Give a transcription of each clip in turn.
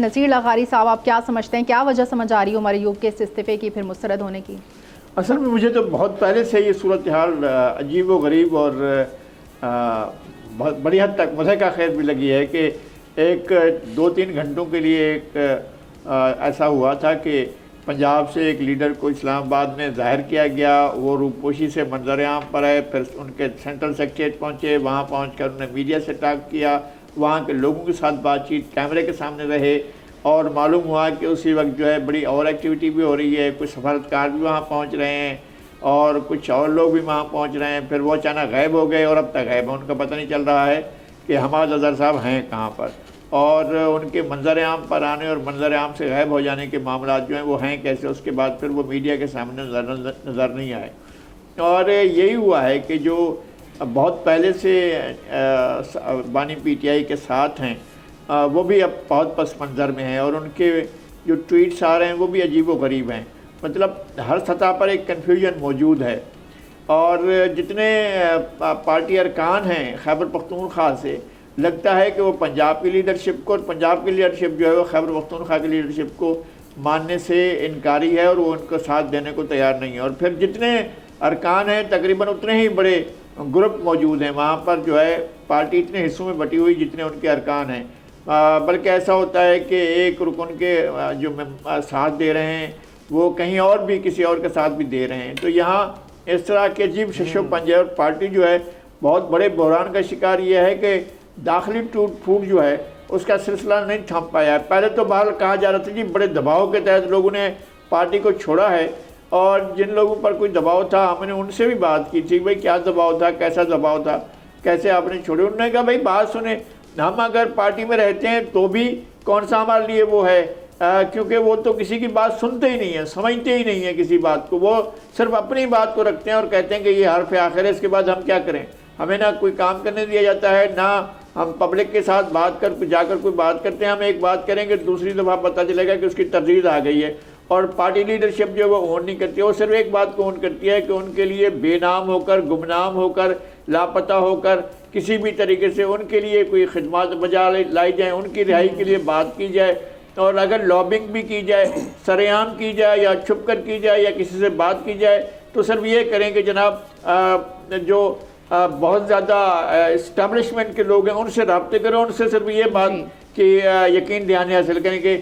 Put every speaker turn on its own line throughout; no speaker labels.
نذیر لغاری صاحب، آپ کیا سمجھتے ہیں، کیا وجہ سمجھ آ رہی ہے عمر ایوب کے اس استعفے کی پھر مسترد ہونے کی؟
اصل میں مجھے تو بہت پہلے سے یہ صورتحال عجیب و غریب اور بہت بڑی حد تک مضحکہ خیر بھی لگی ہے کہ ایک 2-3 گھنٹوں کے لیے ایک ایسا ہوا تھا کہ پنجاب سے ایک لیڈر کو اسلام آباد میں ظاہر کیا گیا، وہ روپوشی سے منظر عام پر آئے، پھر ان کے سینٹرل سیکریٹریٹ پہنچے، وہاں پہنچ کر انہوں نے میڈیا سے ٹاک کیا، وہاں کے لوگوں کے ساتھ بات چیت کیمرے کے سامنے رہے، اور معلوم ہوا کہ اسی وقت جو ہے بڑی اور ایکٹیویٹی بھی ہو رہی ہے، کچھ سفارتکار بھی وہاں پہنچ رہے ہیں اور کچھ اور لوگ بھی وہاں پہنچ رہے ہیں، پھر وہ اچانک غائب ہو گئے اور اب تک غائب ہیں، ان کا پتہ نہیں چل رہا ہے کہ حماد اظہر صاحب ہیں کہاں پر، اور ان کے منظر عام پر آنے اور منظر عام سے غائب ہو جانے کے معاملات جو ہیں وہ ہیں کیسے، اس کے بعد پھر وہ میڈیا کے سامنے نظر نہیں آئے۔ اور یہی ہوا ہے کہ جو بہت پہلے سے بانی پی ٹی آئی کے ساتھ ہیں وہ بھی اب بہت پس منظر میں ہیں، اور ان کے جو ٹویٹس آ رہے ہیں وہ بھی عجیب و غریب ہیں، مطلب ہر سطح پر ایک کنفیوژن موجود ہے، اور جتنے پارٹی ارکان ہیں خیبر پختونخوا سے، لگتا ہے کہ وہ پنجاب کی لیڈرشپ کو، اور پنجاب کی لیڈرشپ جو ہے وہ خیبر پختونخوا کی لیڈرشپ کو ماننے سے انکاری ہے اور وہ ان کو ساتھ دینے کو تیار نہیں ہے، اور پھر جتنے ارکان ہیں تقریباً اتنے ہی بڑے گروپ موجود ہیں وہاں پر، جو ہے پارٹی اتنے حصوں میں بٹی ہوئی جتنے ان کے ارکان ہیں، بلکہ ایسا ہوتا ہے کہ ایک رکن کے جو ساتھ دے رہے ہیں وہ کہیں اور بھی کسی اور کے ساتھ بھی دے رہے ہیں، تو یہاں اس طرح کے عجیب شش و پنجے، اور پارٹی جو ہے بہت بڑے بحران کا شکار یہ ہے کہ داخلی ٹوٹ پھوٹ جو ہے اس کا سلسلہ نہیں تھم پایا ہے۔ پہلے تو بہرحال کہا جا رہا تھا جی بڑے دباؤ کے تحت لوگوں نے پارٹی کو چھوڑا ہے، اور جن لوگوں پر کوئی دباؤ تھا ہم نے ان سے بھی بات کی تھی، بھائی کیا دباؤ تھا، کیسا دباؤ تھا، کیسے آپ نے چھوڑے، انہوں نے کہا بھائی بات سنیں، ہم اگر پارٹی میں رہتے ہیں تو بھی کون سا ہمارے لیے وہ ہے، کیونکہ وہ تو کسی کی بات سنتے ہی نہیں ہیں، سمجھتے ہی نہیں ہیں کسی بات کو، وہ صرف اپنی بات کو رکھتے ہیں اور کہتے ہیں کہ یہ حرف آخر ہے، اس کے بعد ہم کیا کریں، ہمیں نہ کوئی کام کرنے دیا جاتا ہے، نہ ہم پبلک کے ساتھ جا کر کوئی بات کرتے ہیں، ہم ایک بات کریں گے دوسری دفعہ پتہ چلے گا کہ اس کی تردید آ گئی ہے، اور پارٹی لیڈرشپ جو وہ اون نہیں کرتی ہے، وہ صرف ایک بات کو اون کرتی ہے کہ ان کے لیے بے نام ہو کر، گمنام ہو کر، لاپتہ ہو کر، کسی بھی طریقے سے ان کے لیے کوئی خدمات بجا لائی جائیں، ان کی رہائی کے لیے بات کی جائے، اور اگر لابنگ بھی کی جائے، سرعام کی جائے یا چھپ کر کی جائے یا کسی سے بات کی جائے، تو صرف یہ کریں کہ جناب جو بہت زیادہ اسٹیبلشمنٹ کے لوگ ہیں ان سے رابطے کریں، ان سے صرف یہ بات کہ یقین دہانی حاصل کریں کہ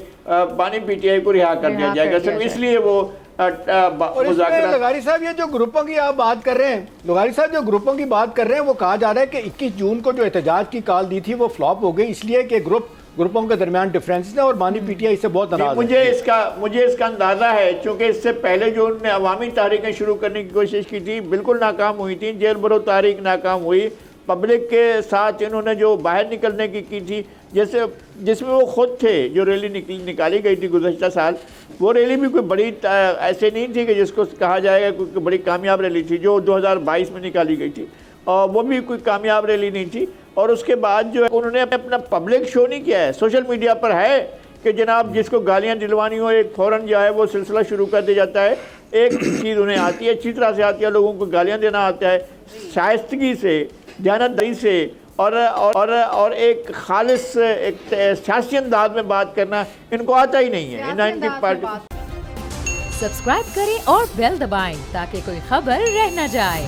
بانی پی ٹی آئی کو رہا کر دیا جائے گا، صرف اس لیے وہ
اور اس میں لغاری صاحب یہ جو گروپوں کی آپ بات کر رہے ہیں، لغاری صاحب جو گروپوں کی بات کر رہے ہیں وہ کہا جا رہا ہے کہ 21 جون کو جو احتجاج کی کال دی تھی وہ فلاپ ہو گئی، اس لیے کہ گروپوں کے درمیان ڈیفرنس ہے اور بانی پی ٹی آئی سے بہت ناراض ہے۔
مجھے اس کا اندازہ ہے، چونکہ اس سے پہلے جو انہوں نے عوامی تحریکیں شروع کرنے کی کوشش کی تھی بالکل ناکام ہوئی تھی، جیل برو تحریک ناکام ہوئی، پبلک کے ساتھ انہوں نے جو باہر نکلنے کی تھی، جس میں وہ خود تھے، جو ریلی نکالی گئی تھی گزشتہ سال، وہ ریلی بھی کوئی بڑی ایسے نہیں تھی کہ جس کو کہا جائے گا کوئی بڑی کامیاب ریلی تھی، جو 2022 میں نکالی گئی تھی، اور وہ بھی کوئی کامیاب ریلی نہیں تھی، اور اس کے بعد جو ہے انہوں نے اپنا پبلک شو نہیں کیا ہے، سوشل میڈیا پر ہے کہ جناب جس کو گالیاں دلوانی ہو ایک فوراً جو ہے وہ سلسلہ شروع کر دیا جاتا ہے، ایک چیز انہیں آتی ہے، اچھی طرح سے آتی ہے، لوگوں کو گالیاں دینا آتا ہے، شائستگی سے، دیانتداری سے، اور ایک خالص ایک سیاسی انداز میں بات کرنا ان کو آتا ہی نہیں ہے، ان کی پارٹی۔
سبسکرائب کریں اور بیل دبائیں تاکہ کوئی خبر رہ نہ جائے۔